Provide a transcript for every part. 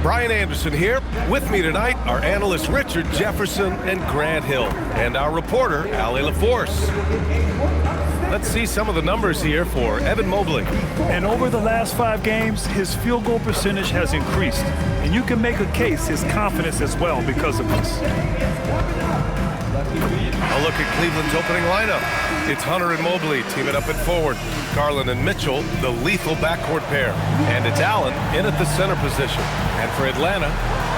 Brian Anderson here. With me tonight are analysts Richard Jefferson and Grant Hill, and our reporter, Allie LaForce. Let's see some of the numbers here for Evan Mobley. And over the last 5 games, his field goal percentage has increased. And you can make a case his confidence as well because of this. A look at Cleveland's opening lineup. It's Hunter and Mobley teaming up at forward. Garland and Mitchell, the lethal backcourt pair. And it's Allen in at the center position. And for Atlanta,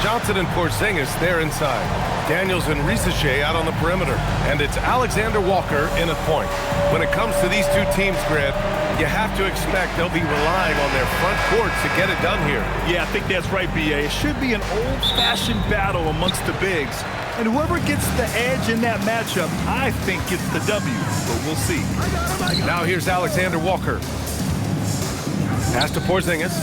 Johnson and Porzingis, they're inside. Daniels and Risache out on the perimeter. And it's Alexander Walker in at point. When it comes to these two teams, Grant, you have to expect they'll be relying on their front court to get it done here. Yeah, I think that's right, B.A. It should be an old-fashioned battle amongst the bigs. And whoever gets the edge in that matchup, I think gets the W. But we'll see. Now here's Alexander Walker. Pass to Porzingis.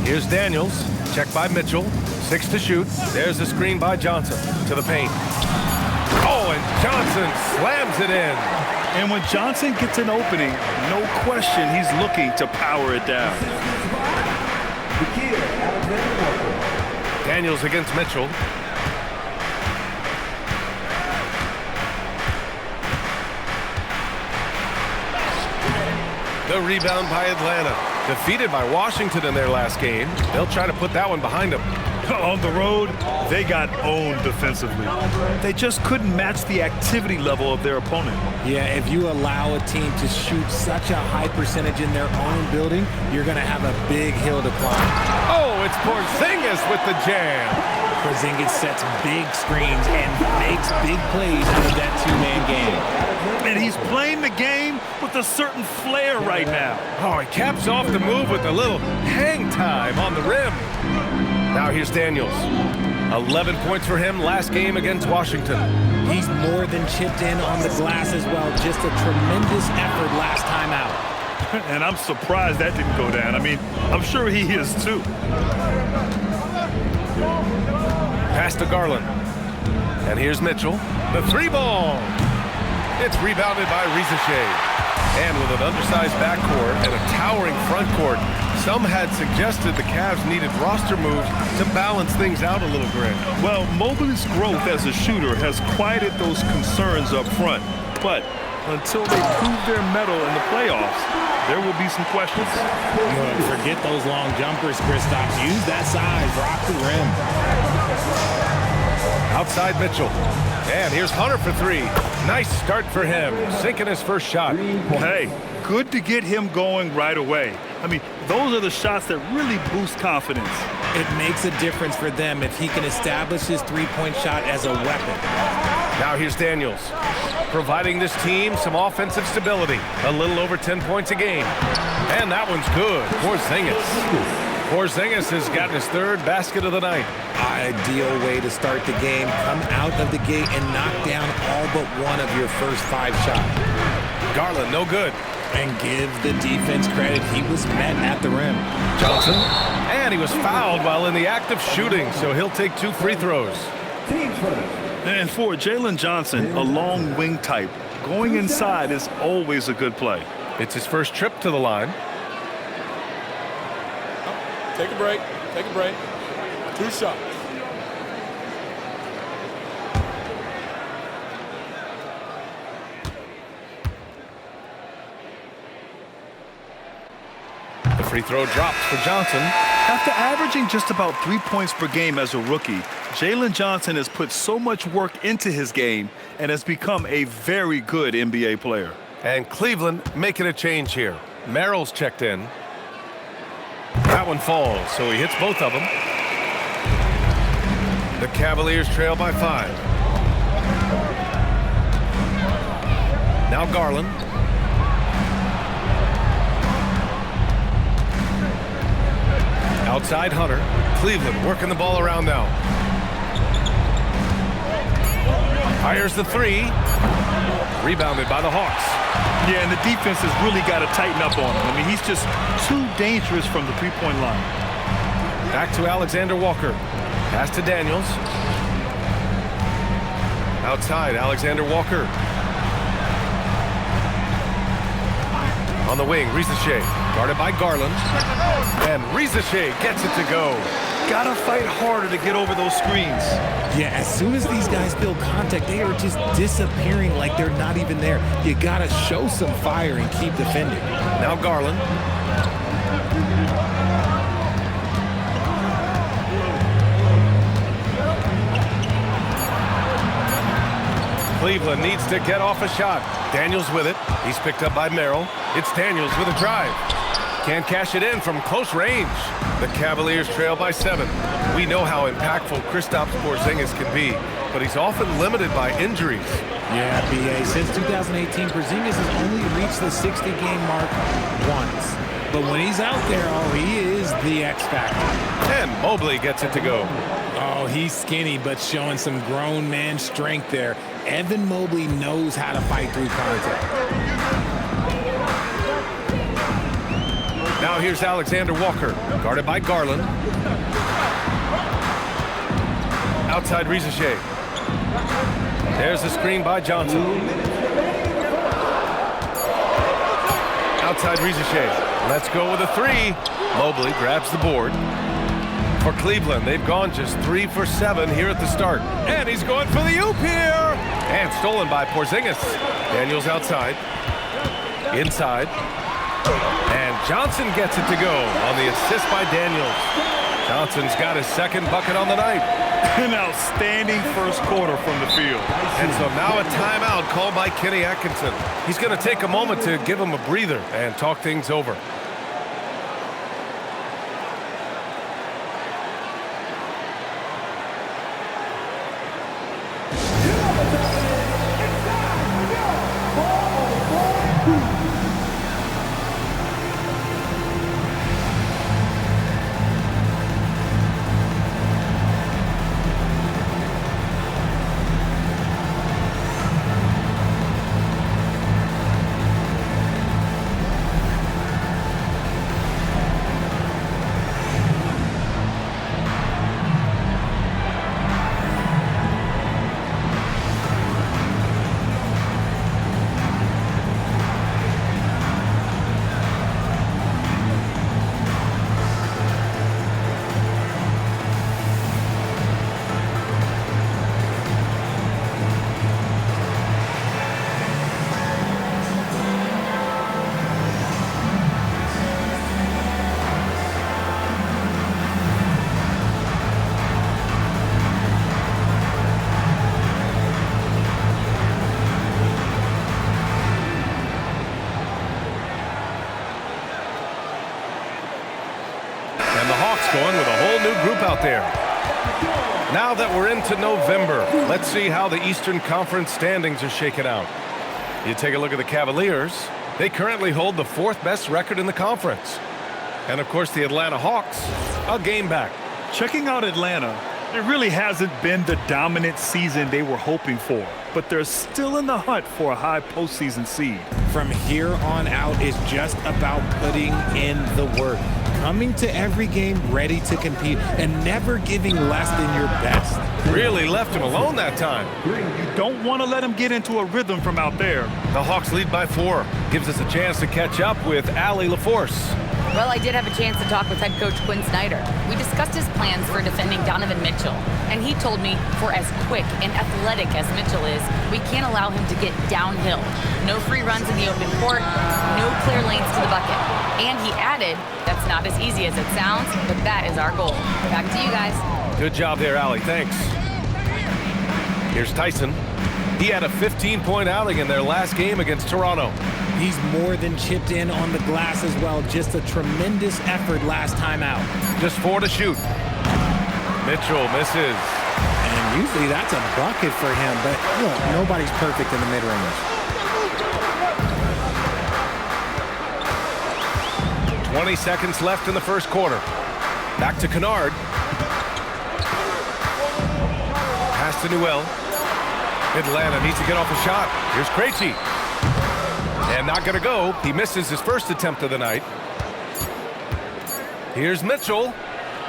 Here's Daniels. Check by Mitchell. 6 to shoot. There's the screen by Johnson to the paint. Oh, and Johnson slams it in. And when Johnson gets an opening, no question he's looking to power it down. Daniels against Mitchell. The rebound by Atlanta. Defeated by Washington in their last game. They'll try to put that one behind them. On the road, they got owned defensively. They just couldn't match the activity level of their opponent. Yeah, if you allow a team to shoot such a high percentage in their own building, you're going to have a big hill to climb. Oh, it's Porzingis with the jam. Porzingis sets big screens and makes big plays out of that two-man game. And he's playing the game with a certain flair right now. Oh, he caps off the move with a little hang time on the rim. Now here's Daniels. 11 points for him last game against Washington. He's more than chipped in on the glass as well. Just a tremendous effort last time out. And I'm surprised that didn't go down. I mean, I'm sure he is too. Pass to Garland. And here's Mitchell. The 3-ball. It's rebounded by Risache. And with an undersized backcourt and a towering front court, some had suggested the Cavs needed roster moves to balance things out a little, Grant. Well, Mobley's growth as a shooter has quieted those concerns up front. But until they prove their mettle in the playoffs, there will be some questions. Forget those long jumpers, Kristaps. Use that size. Rock the rim. Outside Mitchell. And here's Hunter for 3. Nice start for him, sinking his first shot. Hey, good to get him going right away. I mean, those are the shots that really boost confidence. It makes a difference for them if he can establish his three-point shot as a weapon. Now here's Daniels, providing this team some offensive stability. A little over 10 points a game. And that one's good. Porzingis has gotten his 3rd basket of the night. Ideal way to start the game. Come out of the gate and knock down all but one of your first 5 shots. Garland, no good. And give the defense credit. He was met at the rim. Johnson. And he was fouled while in the act of shooting, so he'll take 2 free throws. And for Jalen Johnson, a long wing type, going inside is always a good play. It's his first trip to the line. Take a break. Take a break. 2 shots. The free throw drops for Johnson. After averaging just about 3 points per game as a rookie, Jalen Johnson has put so much work into his game and has become a very good NBA player. And Cleveland making a change here. Merrill's checked in. That one falls, so he hits both of them. The Cavaliers trail by 5. Now Garland. Outside Hunter. Cleveland working the ball around now. Fires the 3. Rebounded by the Hawks. Yeah, and the defense has really got to tighten up on him. I mean, he's just too dangerous from the three-point line. Back to Alexander Walker. Pass to Daniels. Outside, Alexander Walker. On the wing, Rizachet, guarded by Garland. And Rizachet gets it to go. Gotta fight harder to get over those screens. Yeah, as soon as these guys build contact, they are just disappearing like they're not even there. You gotta show some fire and keep defending. Now Garland. Cleveland needs to get off a shot. Daniels with it. He's picked up by Merrill. It's Daniels with a drive. Can't cash it in from close range. The Cavaliers trail by 7. We know how impactful Kristaps Porzingis can be, but he's often limited by injuries. Yeah, BA. Since 2018, Porzingis has only reached the 60-game mark once. But when he's out there, oh, he is the X factor. And Mobley gets it to go. Oh, he's skinny, but showing some grown man strength there. Evan Mobley knows how to fight through contact. Now here's Alexander Walker, guarded by Garland. Outside Rizachet. There's a screen by Johnson. Outside Rizachet. Let's go with a 3. Mobley grabs the board. For Cleveland, they've gone just 3 for 7 here at the start. And he's going for the oop here. And stolen by Porzingis. Daniels outside. Inside. And Johnson gets it to go on the assist by Daniels. Johnson's got his second bucket on the night. An outstanding first quarter from the field. And so now a timeout called by Kenny Atkinson. He's going to take a moment to give him a breather and talk things over. Going with a whole new group out there. Now that we're into November, let's see how the Eastern Conference standings are shaken out. You take a look at the Cavaliers. They currently hold the 4th best record in the conference. And of course the Atlanta Hawks, a game back. Checking out Atlanta, it really hasn't been the dominant season they were hoping for, but they're still in the hunt for a high postseason seed. From here on out, it's just about putting in the work. Coming to every game ready to compete and never giving less than your best. Really left him alone that time. You don't want to let him get into a rhythm from out there. The Hawks lead by 4. Gives us a chance to catch up with Allie LaForce. Well, I did have a chance to talk with head coach Quinn Snyder. We discussed his plans for defending Donovan Mitchell, and he told me for as quick and athletic as Mitchell is, we can't allow him to get downhill. No free runs in the open court, no clear lanes to the bucket. And he added, that's not as easy as it sounds, but that is our goal. Back to you guys. Good job there, Allie. Thanks. Here's Tyson. He had a 15-point outing in their last game against Toronto. He's more than chipped in on the glass as well. Just a tremendous effort last time out. Just 4 to shoot. Mitchell misses. And usually that's a bucket for him, but look, nobody's perfect in the mid-range. 20 seconds left in the first quarter. Back to Kennard. Pass to Newell. Atlanta needs to get off a shot. Here's Krejci. And not going to go. He misses his first attempt of the night. Here's Mitchell.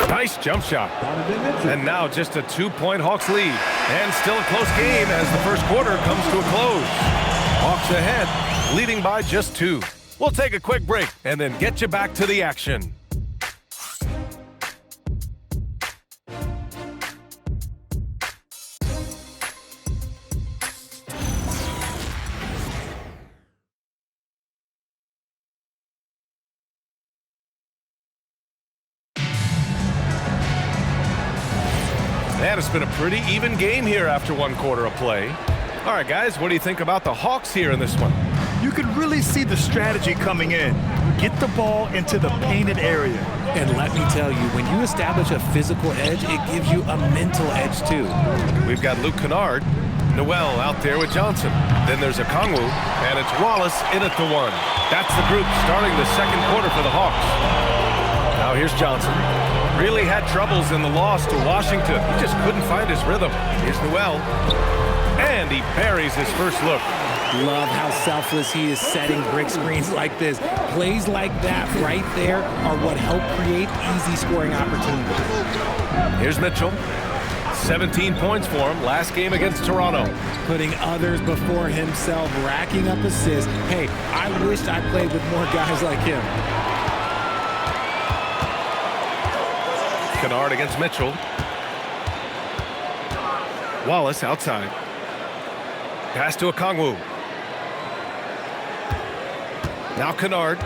Nice jump shot. And now just a 2-point Hawks lead. And still a close game as the first quarter comes to a close. Hawks ahead, leading by just 2. We'll take a quick break and then get you back to the action. And it's been a pretty even game here after 1 quarter of play. All right, guys, what do you think about the Hawks here in this one? You can really see the strategy coming in. Get the ball into the painted area. And let me tell you, when you establish a physical edge, it gives you a mental edge too. We've got Luke Kennard, Noel out there with Johnson. Then there's Okongwu, and it's Wallace in at the 1. That's the group starting the second quarter for the Hawks. Now here's Johnson. Really had troubles in the loss to Washington. He just couldn't find his rhythm. Here's Noel. And he buries his first look. Love how selfless he is setting brick screens like this. Plays like that right there are what help create easy scoring opportunities. Here's Mitchell. 17 points for him last game against Toronto. Putting others before himself, racking up assists. Hey, I wished I played with more guys like him. Kennard against Mitchell. Wallace outside. Pass to Okongwu. Now Kennard.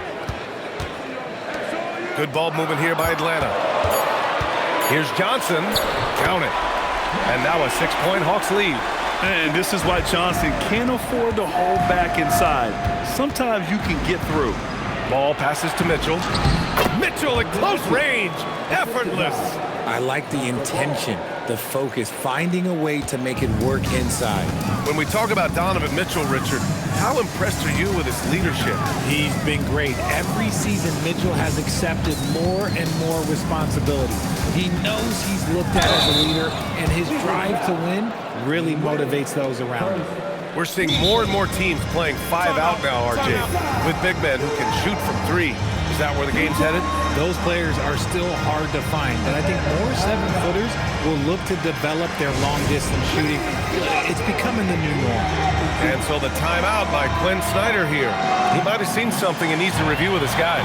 Good ball movement here by Atlanta. Here's Johnson. Count it. And now a 6-point Hawks lead. And this is why Johnson can't afford to hold back inside. Sometimes you can get through. Ball passes to Mitchell. Mitchell at close range. Effortless. I like the intention, the focus, finding a way to make it work inside. When we talk about Donovan Mitchell, Richard, how impressed are you with his leadership? He's been great. Every season, Mitchell has accepted more and more responsibility. He knows he's looked at as a leader, and his drive to win really motivates those around him. We're seeing more and more teams playing 5 out now, RJ, with big men who can shoot from 3. Is that where the game's headed? Those players are still hard to find, but I think more 7-footers will look to develop their long-distance shooting. It's becoming the new norm. And so the timeout by Quinn Snyder here. He might have seen something and needs to review with his guys.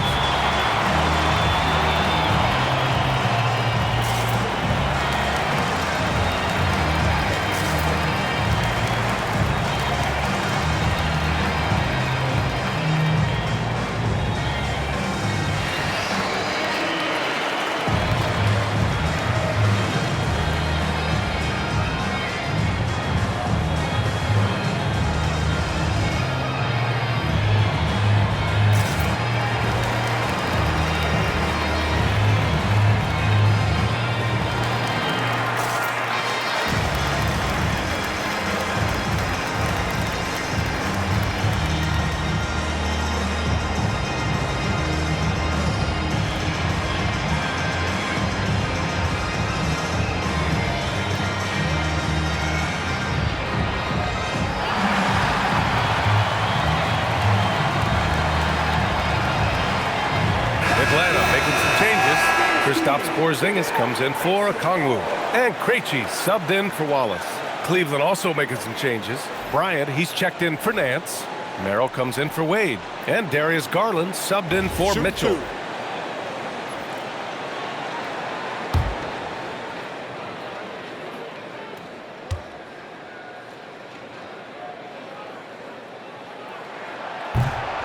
Kristaps Porzingis comes in for Okongwu. And Krejci subbed in for Wallace. Cleveland also making some changes. Bryant, he's checked in for Nance. Merrill comes in for Wade. And Darius Garland subbed in for Mitchell.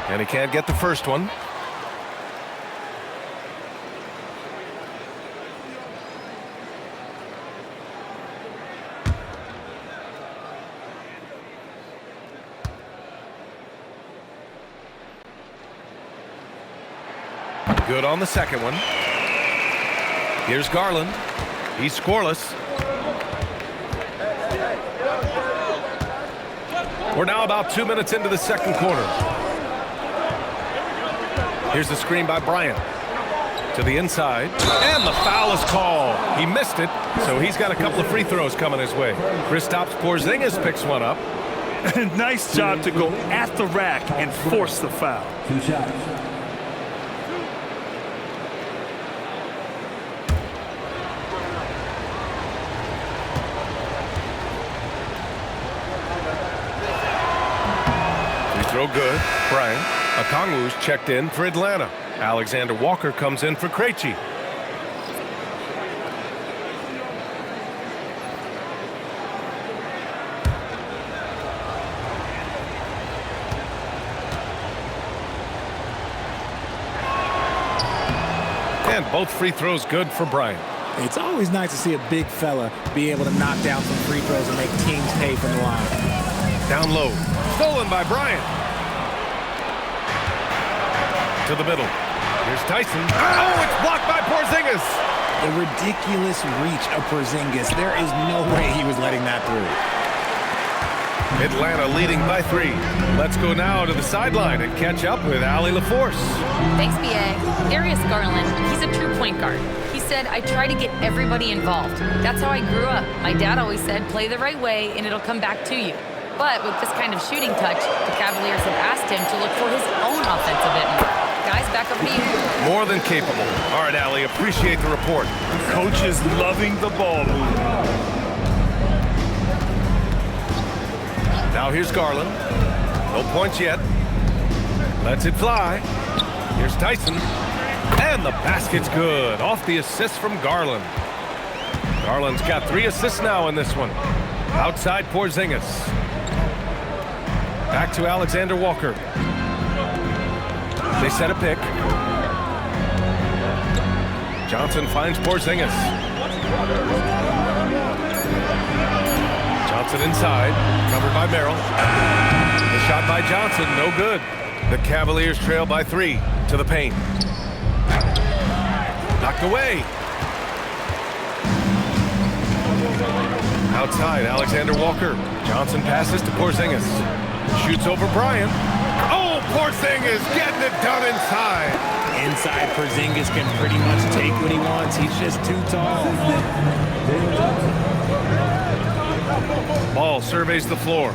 And he can't get the first one. Good on the second one. Here's Garland. He's scoreless. We're now about 2 minutes into the second quarter. Here's the screen by Bryant. To the inside. And the foul is called. He missed it, so he's got a couple of free throws coming his way. Kristaps Porzingis picks one up. Nice job to go at the rack and force the foul. 2 shots. Throw good. Bryant Okongwu's checked in for Atlanta. Alexander Walker comes in for Krejci. And both free throws good for Bryant. It's always nice to see a big fella be able to knock down some free throws and make teams pay from the line. Down low. Stolen by Bryant. To the middle. Here's Tyson. Oh, it's blocked by Porzingis. The ridiculous reach of Porzingis. There is no way he was letting that through. Atlanta leading by 3. Let's go now to the sideline and catch up with Allie LaForce. Thanks, B.A. Darius Garland, he's a true point guard. He said, I try to get everybody involved. That's how I grew up. My dad always said, play the right way and it'll come back to you. But with this kind of shooting touch, the Cavaliers have asked him to look for his own offensive end. Guys, back over to you. More than capable. All right, Allie, appreciate the report. Coach is loving the ball movement. Now here's Garland. No points yet. Lets it fly. Here's Tyson. And the basket's good. Off the assist from Garland. Garland's got 3 assists now in this one. Outside Porzingis. Back to Alexander Walker. They set a pick. Johnson finds Porzingis. Johnson inside, covered by Merrill. The shot by Johnson, no good. The Cavaliers trail by 3 to the paint. Knocked away. Outside, Alexander Walker. Johnson passes to Porzingis. Shoots over Bryant. Oh, Porzingis getting it done inside. Inside, Porzingis can pretty much take what he wants. He's just too tall. Ball surveys the floor.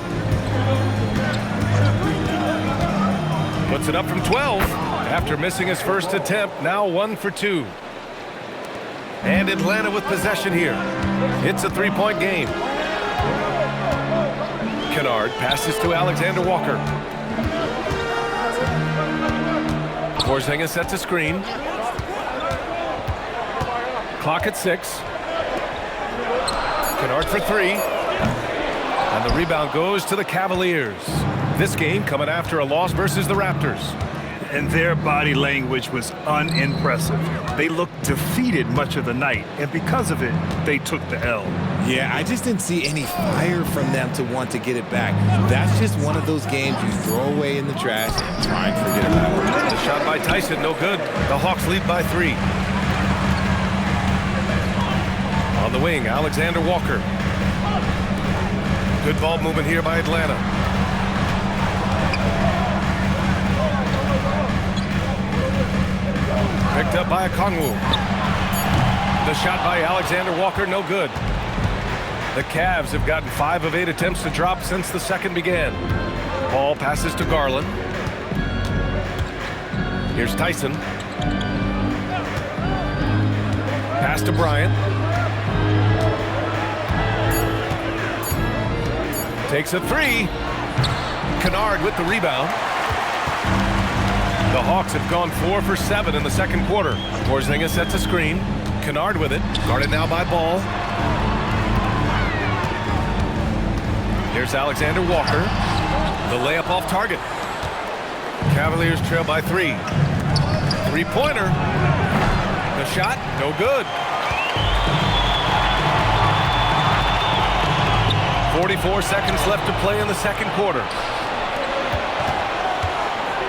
Puts it up from 12 after missing his first attempt. Now 1 for 2. And Atlanta with possession here. It's a 3-point game. Kennard passes to Alexander Walker. Porzingis sets a screen. Clock at 6. Kennard for 3. And the rebound goes to the Cavaliers. This game coming after a loss versus the Raptors. And their body language was unimpressive. They looked defeated much of the night, and because of it, they took the L. Yeah, I just didn't see any fire from them to want to get it back. That's just one of those games you throw away in the trash and try and forget about it. The shot by Tyson, no good. The Hawks lead by 3. On the wing, Alexander Walker. Good ball movement here by Atlanta. Picked up by Okongwu. The shot by Alexander Walker, no good. The Cavs have gotten 5 of 8 attempts to drop since the second began. Ball passes to Garland. Here's Tyson. Pass to Bryant. Takes a 3. Kennard with the rebound. The Hawks have gone 4 for 7 in the second quarter. Porzingis sets a screen. Kennard with it. Guarded now by Ball. Here's Alexander Walker. The layup off target. Cavaliers trail by 3. 3-pointer. The shot, no good. 44 seconds left to play in the second quarter.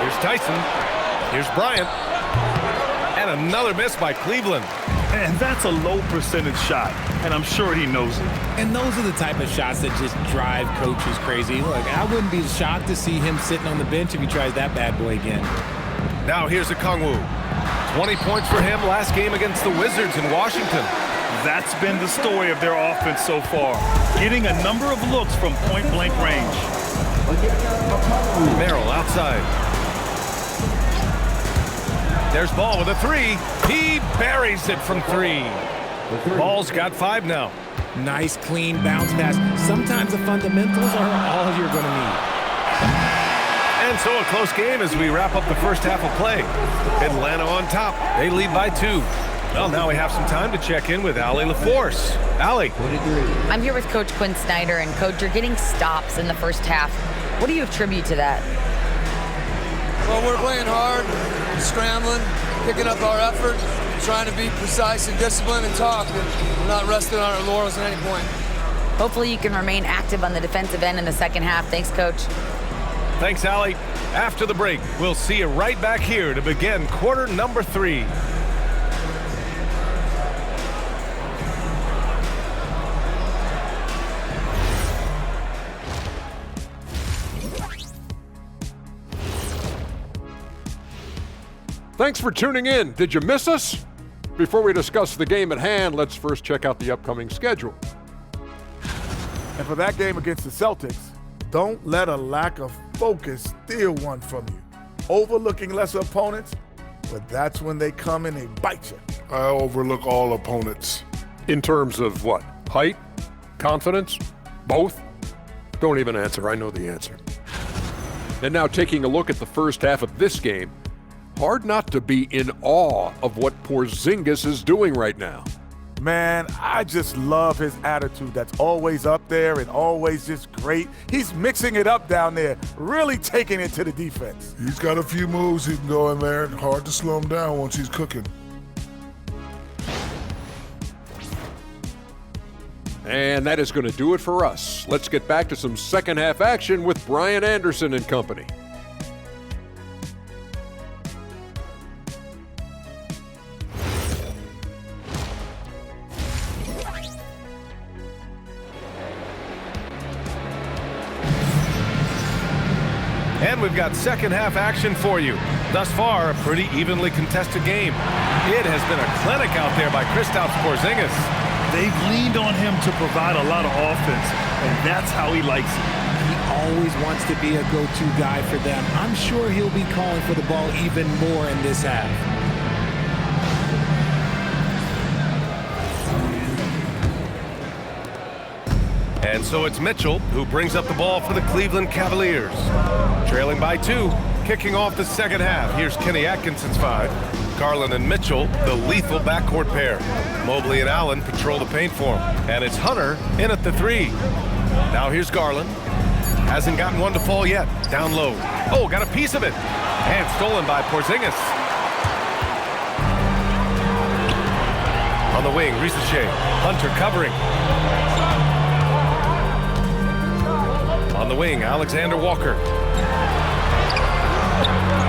Here's Tyson. Here's Bryant. And another miss by Cleveland. And that's a low percentage shot, and I'm sure he knows it. And those are the type of shots that just drive coaches crazy. Look, I wouldn't be shocked to see him sitting on the bench if he tries that bad boy again. Now here's Okongwu. 20 points for him last game against the Wizards in Washington. That's been the story of their offense so far, getting a number of looks from point-blank range. Merrill outside. There's Ball with a 3. He buries it from 3. Ball's got 5 now. Nice, clean bounce pass. Sometimes the fundamentals are all you're going to need. And so a close game as we wrap up the first half of play. Atlanta on top. They lead by 2. Well, now we have some time to check in with Allie LaForce. Allie. I'm here with Coach Quinn Snyder, and Coach, you're getting stops in the first half. What do you attribute to that? Well, we're playing hard, scrambling, picking up our effort, trying to be precise and disciplined and talk, and we're not resting on our laurels at any point. Hopefully you can remain active on the defensive end in the second half. Thanks, Coach. Thanks, Allie. After the break, we'll see you right back here to begin quarter number 3. Thanks for tuning in. Did you miss us? Before we discuss the game at hand, let's first check out the upcoming schedule. And for that game against the Celtics, don't let a lack of focus steal one from you. Overlooking lesser opponents, but that's when they come and they bite you. I overlook all opponents. In terms of what? Height? Confidence? Both? Don't even answer. I know the answer. And now taking a look at the first half of this game, hard not to be in awe of what Porzingis is doing right now. Man, I just love his attitude that's always up there and always just great. He's mixing it up down there, really taking it to the defense. He's got a few moves he can go in there. Hard to slow him down once he's cooking. And that is going to do it for us. Let's get back to some second half action with Brian Anderson and company. And we've got second half action for you. Thus far, a pretty evenly contested game. It has been a clinic out there by Kristaps Porzingis. They've leaned on him to provide a lot of offense, and that's how he likes it. He always wants to be a go-to guy for them. I'm sure he'll be calling for the ball even more in this half. And so it's Mitchell who brings up the ball for the Cleveland Cavaliers. Trailing by 2, kicking off the second half. Here's Kenny Atkinson's 5. Garland and Mitchell, the lethal backcourt pair. Mobley and Allen patrol the paint for him. And it's Hunter in at the 3. Now here's Garland. Hasn't gotten one to fall yet. Down low. Oh, got a piece of it. And stolen by Porzingis. On the wing, Risache. Hunter covering. On the wing, Alexander Walker.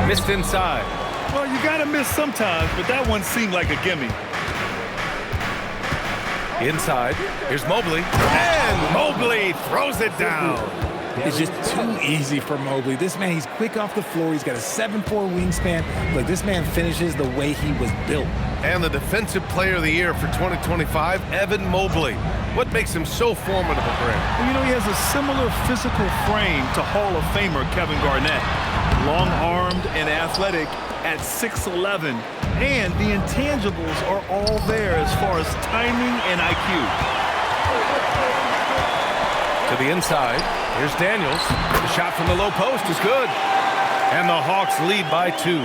Missed inside. Well, you got to miss sometimes, but that one seemed like a gimme. Inside, here's Mobley. And Mobley throws it down. It's just too easy for Mobley. This man, he's quick off the floor. He's got a 7'4" wingspan. Look, this man finishes the way he was built. And the Defensive Player of the Year for 2025, Evan Mobley. What makes him so formidable, Grant? Well, you know, he has a similar physical frame to Hall of Famer Kevin Garnett. Long-armed and athletic at 6'11", and the intangibles are all there as far as timing and IQ. To the inside, here's Daniels. The shot from the low post is good. And the Hawks lead by 2.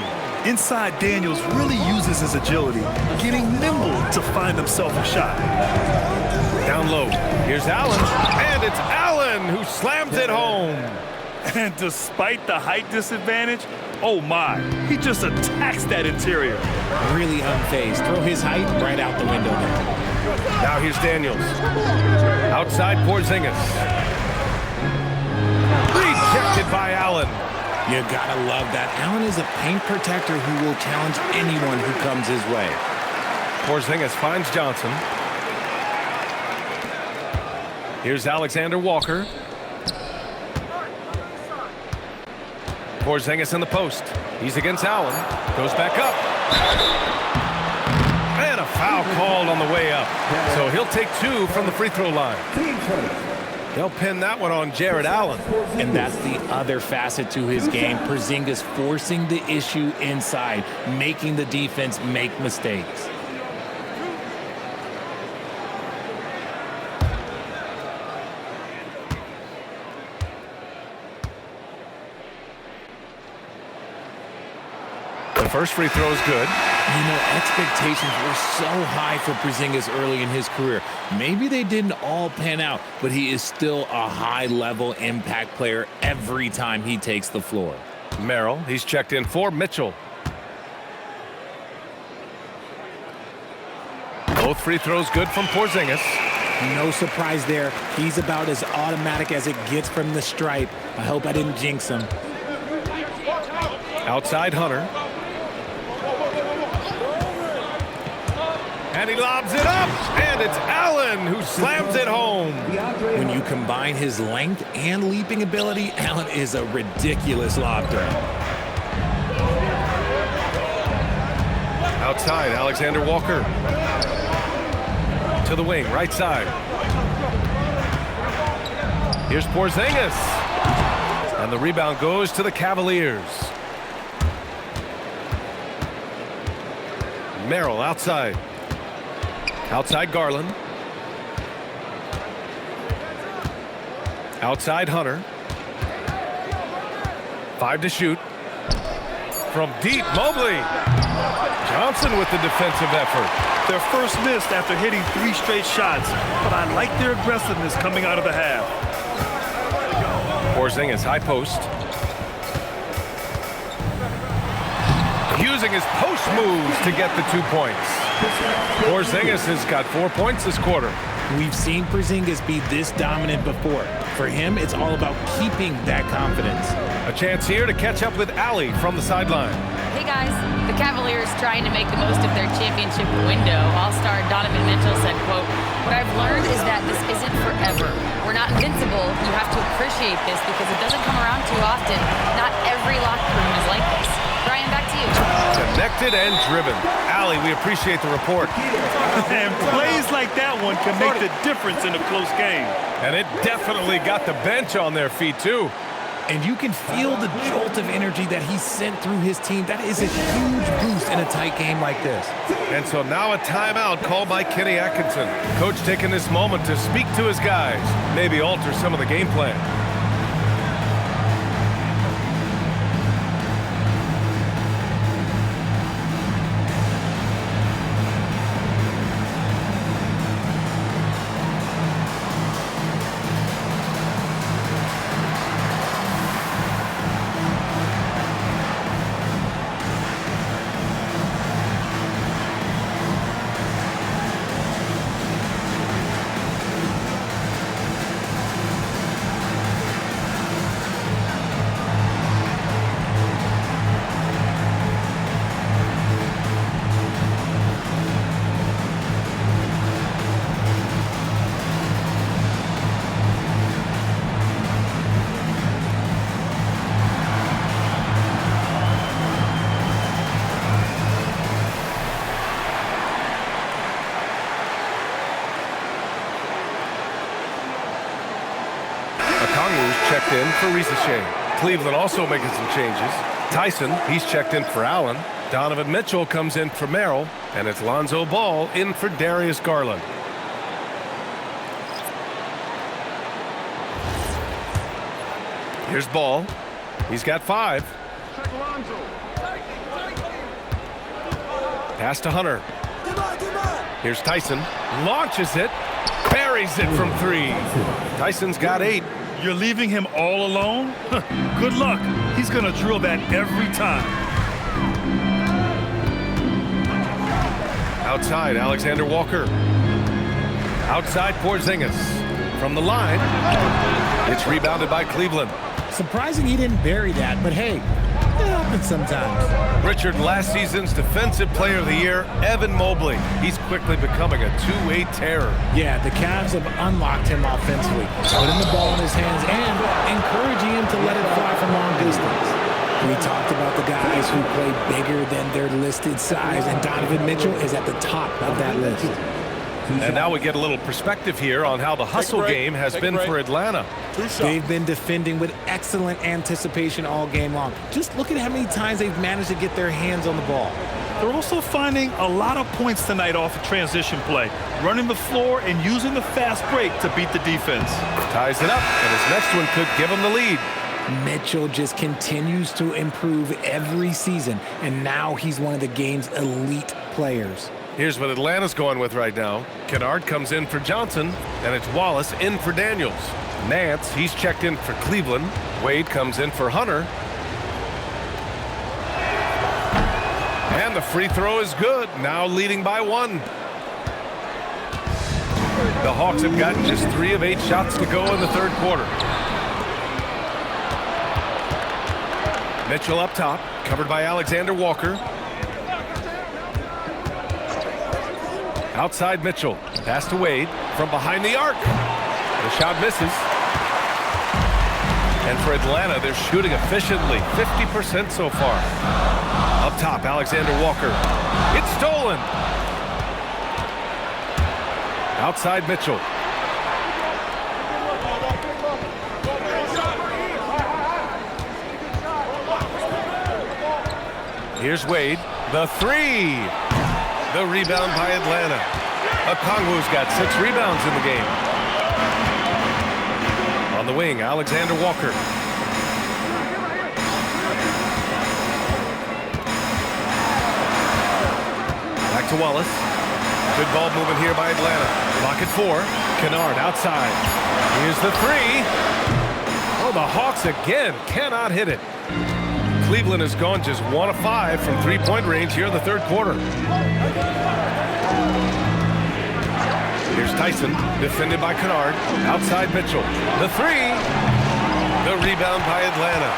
Inside, Daniels really uses his agility, getting nimble to find himself a shot. Down low, here's Allen. And it's Allen who slams it home. And despite the height disadvantage, oh my, he just attacks that interior. Really unfazed. Throw his height right out the window there. Now here's Daniels. Outside Porzingis. Rejected by Allen. You gotta love that. Allen is a paint protector who will challenge anyone who comes his way. Porzingis finds Johnson. Here's Alexander Walker. Porzingis in the post. He's against Allen. Goes back up. And a foul called on the way up. So he'll take 2 from the free throw line. They'll pin that one on Jared Allen. And that's the other facet to his game. Porzingis forcing the issue inside, making the defense make mistakes. First free throw is good. You know, expectations were so high for Porzingis early in his career. Maybe they didn't all pan out, but he is still a high-level impact player every time he takes the floor. Merrill, he's checked in for Mitchell. Both free throws good from Porzingis. No surprise there. He's about as automatic as it gets from the stripe. I hope I didn't jinx him. Outside Hunter. And he lobs it up, and it's Allen who slams it home. When you combine his length and leaping ability, Allen is a ridiculous lob threat. Outside, Alexander Walker. To the wing, right side. Here's Porzingis. And the rebound goes to the Cavaliers. Merrill outside. Outside Garland. Outside Hunter. 5 to shoot. From deep, Mobley. Johnson with the defensive effort. Their first miss after hitting 3 straight shots, but I like their aggressiveness coming out of the half. Porzingis, high post. Using his post moves to get the 2 points. Porzingis has got 4 points this quarter. We've seen Porzingis be this dominant before. For him, it's all about keeping that confidence. A chance here to catch up with Allie from the sideline. Hey guys, the Cavaliers trying to make the most of their championship window. All-star Donovan Mitchell said, quote, "What I've learned is that this isn't forever. We're not invincible. You have to appreciate this because it doesn't come around too often. Not every locker room is like this." Brian, back to you. Connected and driven. Allie, we appreciate the report. And plays like that one can make the difference in a close game. And it definitely got the bench on their feet, too. And you can feel the jolt of energy that he sent through his team. That is a huge boost in a tight game like this. And so now a timeout called by Kenny Atkinson. Coach taking this moment to speak to his guys, maybe alter some of the game plan. Checked in for Risache. Cleveland also making some changes. Tyson, he's checked in for Allen. Donovan Mitchell comes in for Merrill. And it's Lonzo Ball in for Darius Garland. Here's Ball. He's got 5. Pass to Hunter. Here's Tyson. Launches it. Buries it from 3. Tyson's got 8. You're leaving him all alone? Good luck. He's going to drill that every time. Outside, Alexander Walker. Outside, Porzingis. From the line, it's rebounded by Cleveland. Surprising he didn't bury that, but hey, it happens sometimes. Richard, last season's Defensive Player of the Year, Evan Mobley. He's quickly becoming a two-way terror. Yeah, the Cavs have unlocked him offensively, putting the ball in his hands and encouraging him to let it fly from long distance. We talked about the guys who play bigger than their listed size, and Donovan Mitchell is at the top of that list. And now we get a little perspective here on how the hustle game has been for Atlanta. They've been defending with excellent anticipation all game long. Just look at how many times they've managed to get their hands on the ball. They're also finding a lot of points tonight off of transition play, running the floor and using the fast break to beat the defense. Ties it up, and his next one could give him the lead. Mitchell just continues to improve every season, and now he's one of the game's elite players. Here's what Atlanta's going with right now. Kennard comes in for Johnson, and it's Wallace in for Daniels. Nance, he's checked in for Cleveland. Wade comes in for Hunter. And the free throw is good, now leading by 1. The Hawks have gotten just 3 of 8 shots to go in the third quarter. Mitchell up top, covered by Alexander Walker. Outside Mitchell, pass to Wade from behind the arc. The shot misses. And for Atlanta, they're shooting efficiently, 50% so far. Up top, Alexander Walker. It's stolen. Outside Mitchell. Here's Wade. The 3. The rebound by Atlanta. Okongwu's got 6 rebounds in the game. On the wing, Alexander Walker. Back to Wallace. Good ball movement here by Atlanta. Block at 4. Kennard outside. Here's the 3. Oh, the Hawks again cannot hit it. Cleveland has gone just 1 of 5 from 3-point range here in the third quarter. Here's Tyson, defended by Kennard. Outside Mitchell. The 3. The rebound by Atlanta.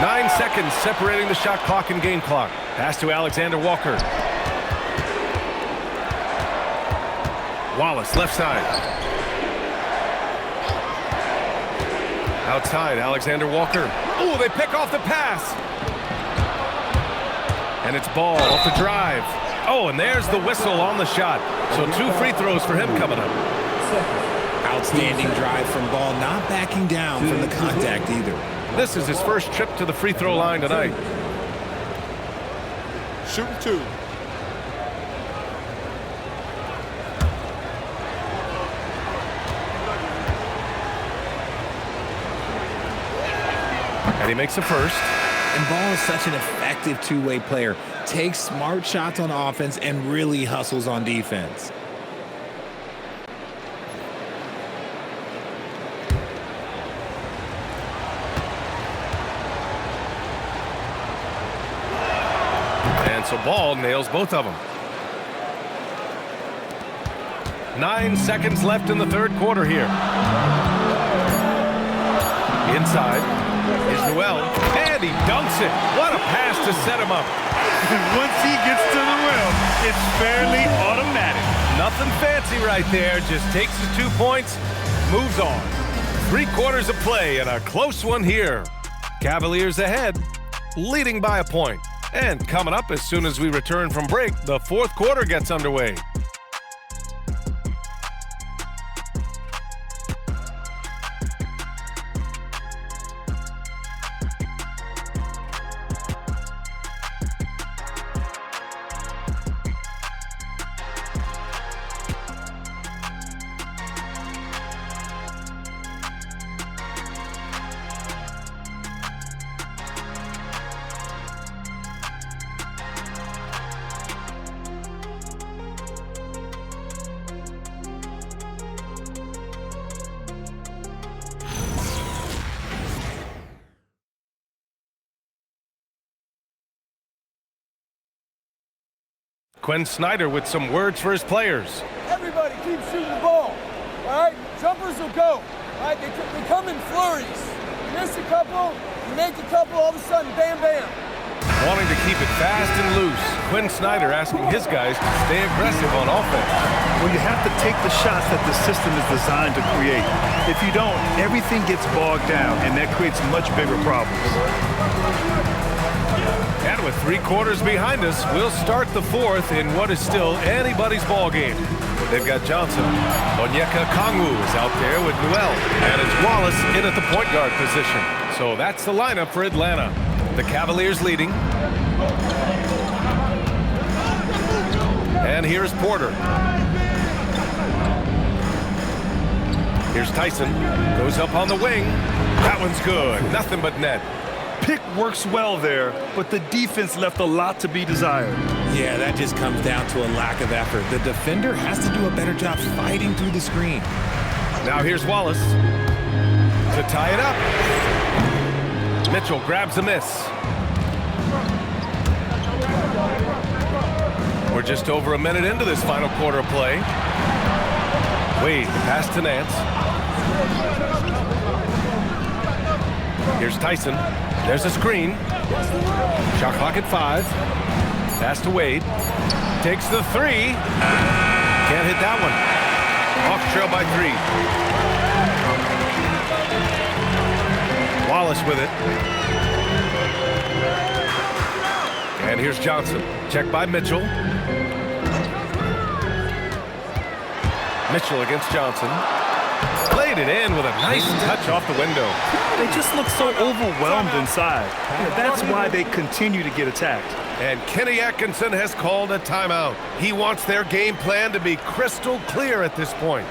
9 seconds separating the shot clock and game clock. Pass to Alexander Walker. Wallace, left side. Outside, Alexander Walker. Oh, they pick off the pass. And it's Ball off the drive. Oh, and there's the whistle on the shot. So 2 free throws for him coming up. Outstanding drive from Ball, not backing down from the contact either. This is his first trip to the free throw line tonight. Shooting 2. And he makes the first. And Ball is such an effective two-way player. Takes smart shots on offense and really hustles on defense. And so Ball nails both of them. 9 seconds left in the third quarter here. Inside is Noel, and he dunks it. What a pass to set him up. Once he gets to the rim, it's fairly automatic. Nothing fancy right there. Just takes the 2 points, moves on. 3 quarters of play and a close one here. Cavaliers ahead, leading by a point. And coming up as soon as we return from break, the fourth quarter gets underway. Quinn Snyder with some words for his players. Everybody keep shooting the ball. All right? Jumpers will go. All right? They come in flurries. You miss a couple, you make a couple, all of a sudden, bam, bam. Wanting to keep it fast and loose, Quinn Snyder asking his guys to stay aggressive on offense. Well, you have to take the shots that the system is designed to create. If you don't, everything gets bogged down, and that creates much bigger problems. And with 3 quarters behind us, we'll start the fourth in what is still anybody's ball game. They've got Johnson. Onyeka Okongwu is out there with Noel. And it's Wallace in at the point guard position. So that's the lineup for Atlanta. The Cavaliers leading. And here's Porter. Here's Tyson. Goes up on the wing. That one's good. Nothing but net. Pick works well there, but the defense left a lot to be desired. Yeah, that just comes down to a lack of effort. The defender has to do a better job fighting through the screen. Now here's Wallace to tie it up. Mitchell grabs a miss. We're just over a minute into this final quarter of play. Wade, pass to Nance. Here's Tyson. There's a screen. Shot clock at 5. Pass to Wade. Takes the 3. Can't hit that one. Hawks trail by 3. Wallace with it. And here's Johnson. Check by Mitchell. Mitchell against Johnson. Played it in with a nice touch off the window. They just look so overwhelmed inside. That's why they continue to get attacked. And Kenny Atkinson has called a timeout. He wants their game plan to be crystal clear at this point.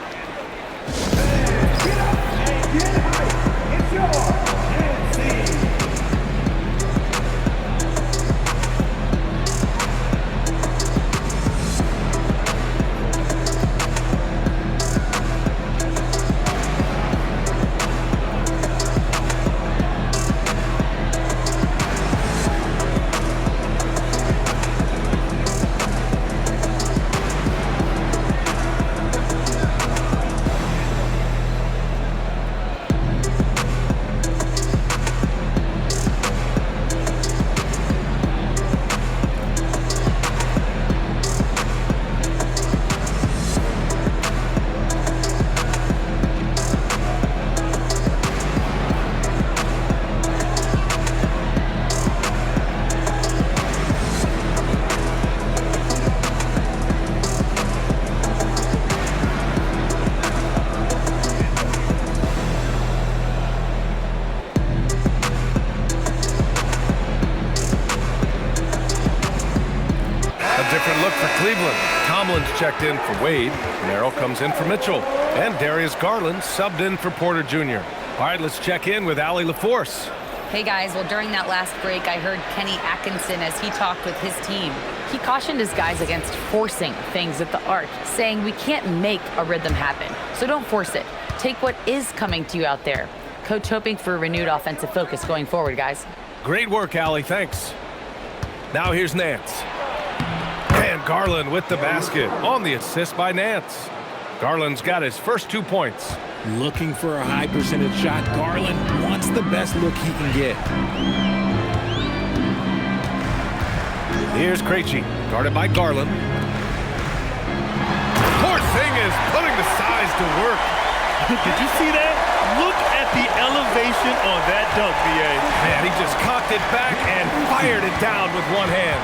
Cleveland. Tomlin's checked in for Wade. Merrill comes in for Mitchell. And Darius Garland subbed in for Porter Jr. All right, let's check in with Allie LaForce. Hey guys, well during that last break, I heard Kenny Atkinson as he talked with his team. He cautioned his guys against forcing things at the arc, saying we can't make a rhythm happen, so don't force it. Take what is coming to you out there. Coach hoping for a renewed offensive focus going forward, guys. Great work, Allie, thanks. Now here's Nance. And Garland with the basket on the assist by Nance. Garland's got his first 2 points. Looking for a high percentage shot. Garland wants the best look he can get. Here's Krejci, guarded by Garland. Porzingis putting the size to work. Did you see that? Look at the elevation on that dunk, B.A. Man, he just cocked it back and fired it down with one hand.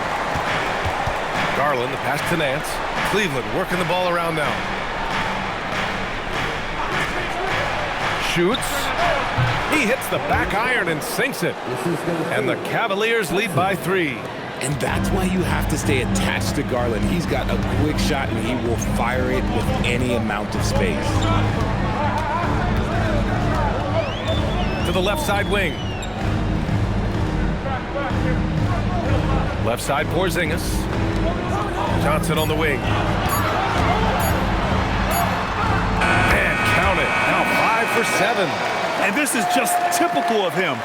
Garland, the pass to Nance. Cleveland working the ball around now. Shoots. He hits the back iron and sinks it. And the Cavaliers lead by 3. And that's why you have to stay attached to Garland. He's got a quick shot and he will fire it with any amount of space. To the left side wing. Left side Porzingis. Johnson on the wing. And count it. Now 5 for 7. And this is just typical of him.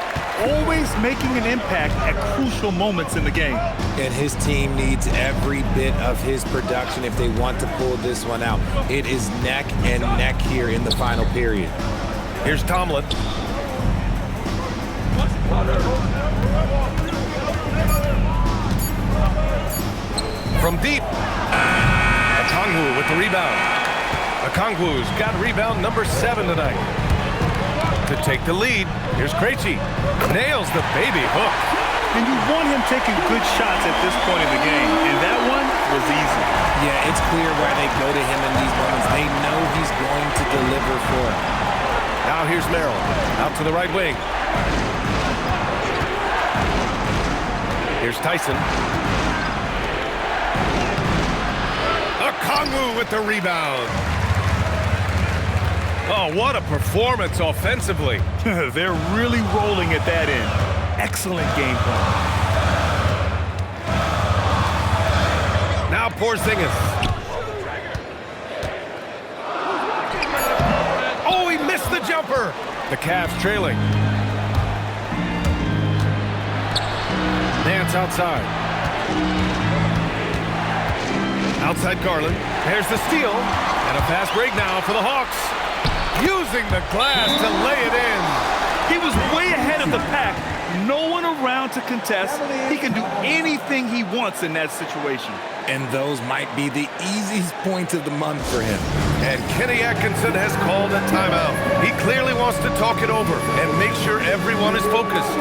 Always making an impact at crucial moments in the game. And his team needs every bit of his production if they want to pull this one out. It is neck and neck here in the final period. Here's Tomlin. From deep. Okongwu with the rebound. Okongwu's got rebound number 7 tonight. To take the lead, here's Krejci. Nails the baby hook. And you want him taking good shots at this point in the game, and that one was easy. Yeah, it's clear why they go to him in these moments. They know he's going to deliver for it. Now here's Merrill, out to the right wing. Here's Tyson. Okongwu with the rebound. Oh, what a performance offensively. They're really rolling at that end. Excellent game plan. Now Porzingis. Oh, he missed the jumper. The Cavs trailing. Nance outside. Outside Garland. There's the steal. And a fast break now for the Hawks. Using the glass to lay it in. He was way ahead of the pack. No one around to contest. He can do anything he wants in that situation. And those might be the easiest points of the month for him. And Kenny Atkinson has called a timeout. He clearly wants to talk it over and make sure everyone is focused.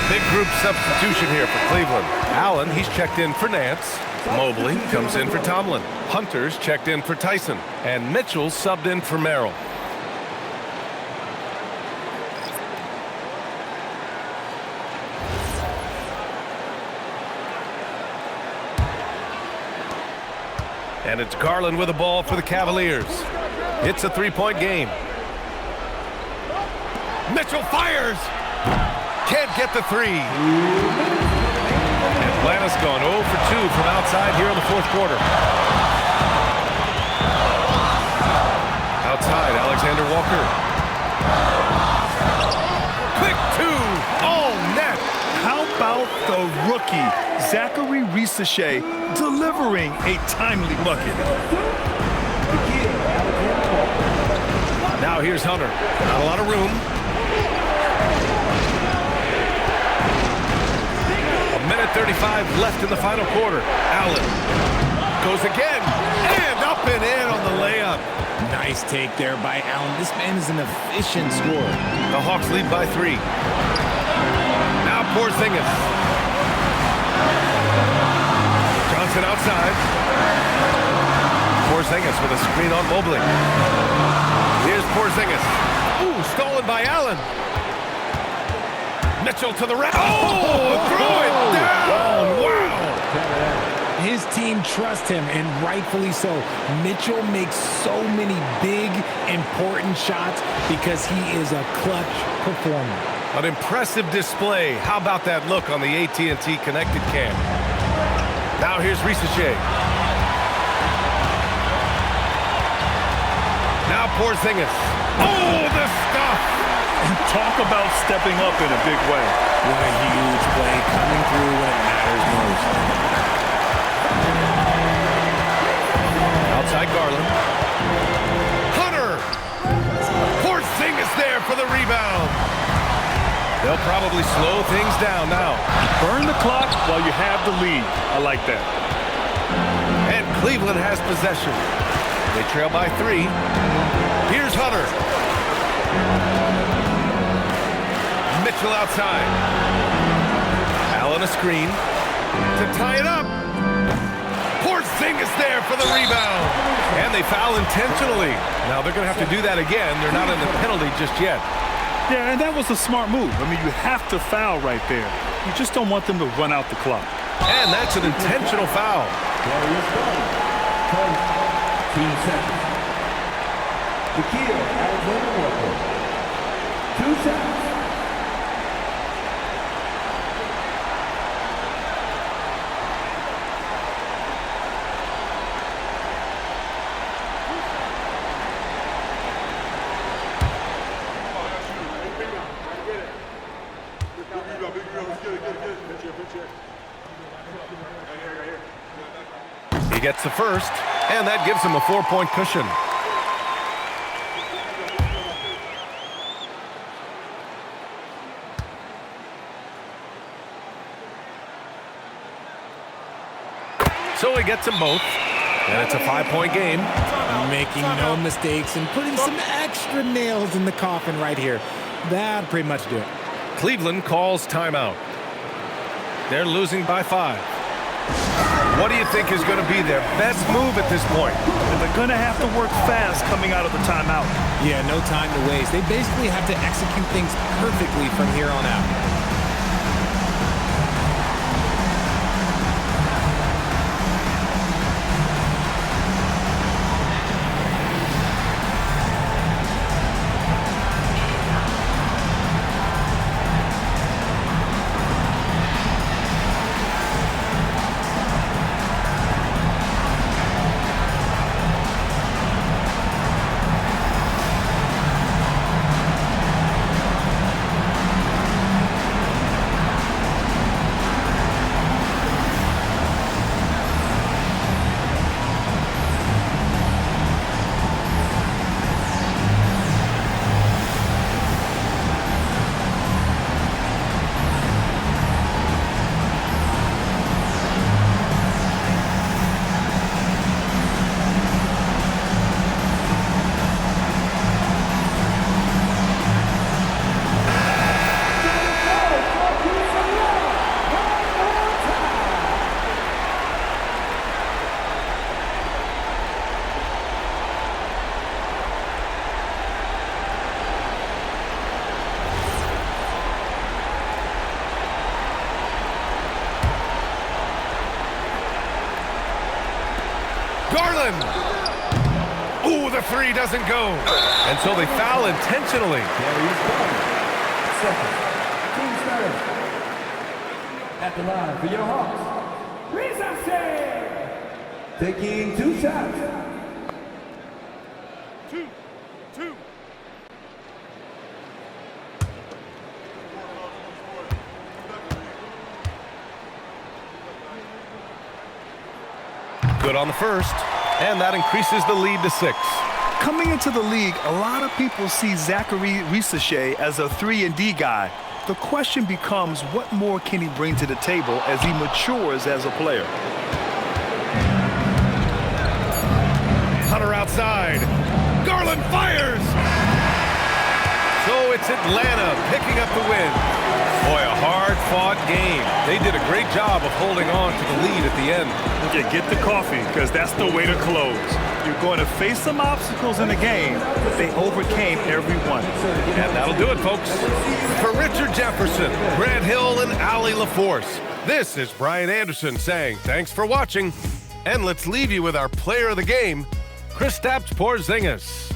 Big group substitution here for Cleveland. Allen, he's checked in for Nance. Mobley comes in for Tomlin. Hunter's checked in for Tyson. And Mitchell subbed in for Merrill. And it's Garland with the ball for the Cavaliers. It's a three-point game. Mitchell fires! Can't get the three. Atlanta's gone 0 for 2 from outside here in the fourth quarter. Outside, Alexander Walker. Quick two, all net. How about the rookie, Zachary Risachet, delivering a timely bucket? Now here's Hunter. Not a lot of room. Minute 35 left in the final quarter. Allen goes again, and up and in on the layup. Nice take there by Allen. This man is an efficient scorer. The Hawks lead by 3. Now Porzingis. Johnson outside. Porzingis with a screen on Mobley. Here's Porzingis. Ooh, stolen by Allen. Mitchell to the rack. Oh, throw it down. Wow. His team trusts him, and rightfully so. Mitchell makes so many big, important shots because he is a clutch performer. An impressive display. How about that look on the AT&T connected cam? Now here's Risachet. Now Porzingis. Oh, the stuff. Talk about stepping up in a big way. What a huge play, coming through when it matters most. Outside Garland. Hunter! Porzingis there for the rebound. They'll probably slow things down now. Burn the clock while you have the lead. I like that. And Cleveland has possession. They trail by 3. Here's Hunter. Mitchell outside. Allen a screen to tie it up. Porzingis there for the rebound. And they foul intentionally. Now they're going to have to do that again. They're not in the penalty just yet. Yeah, and that was a smart move. I mean, you have to foul right there. You just don't want them to run out the clock. And that's an intentional foul. 2 seconds. The kid, Alexander Walker. 2 seconds. He gets the first, and that gives him a 4-point cushion. So he gets them both, and it's a 5-point game. Making no mistakes and putting some extra nails in the coffin right here. That'll pretty much do it. Cleveland calls timeout. They're losing by 5. What do you think is going to be their best move at this point? They're going to have to work fast coming out of the timeout. Yeah, no time to waste. They basically have to execute things perfectly from here on out. Garland! Ooh, the three doesn't go. And so they foul intentionally. Second, team starter. At the line for your Hawks, taking 2 shots. Two. Good on the first, and that increases the lead to 6. Coming into the league, a lot of people see Zachary Risache as a 3-and-D guy. The question becomes, what more can he bring to the table as he matures as a player? Hunter outside. Garland fires! So it's Atlanta picking up the win. Boy, a hard-fought game. They did a great job of holding on to the lead at the end. Yeah, get the coffee, because that's the way to close. You're going to face some obstacles in the game, but they overcame every one. And that'll do it, folks. For Richard Jefferson, Grant Hill, and Allie LaForce, this is Brian Anderson saying thanks for watching. And let's leave you with our player of the game, Kristaps Porzingis.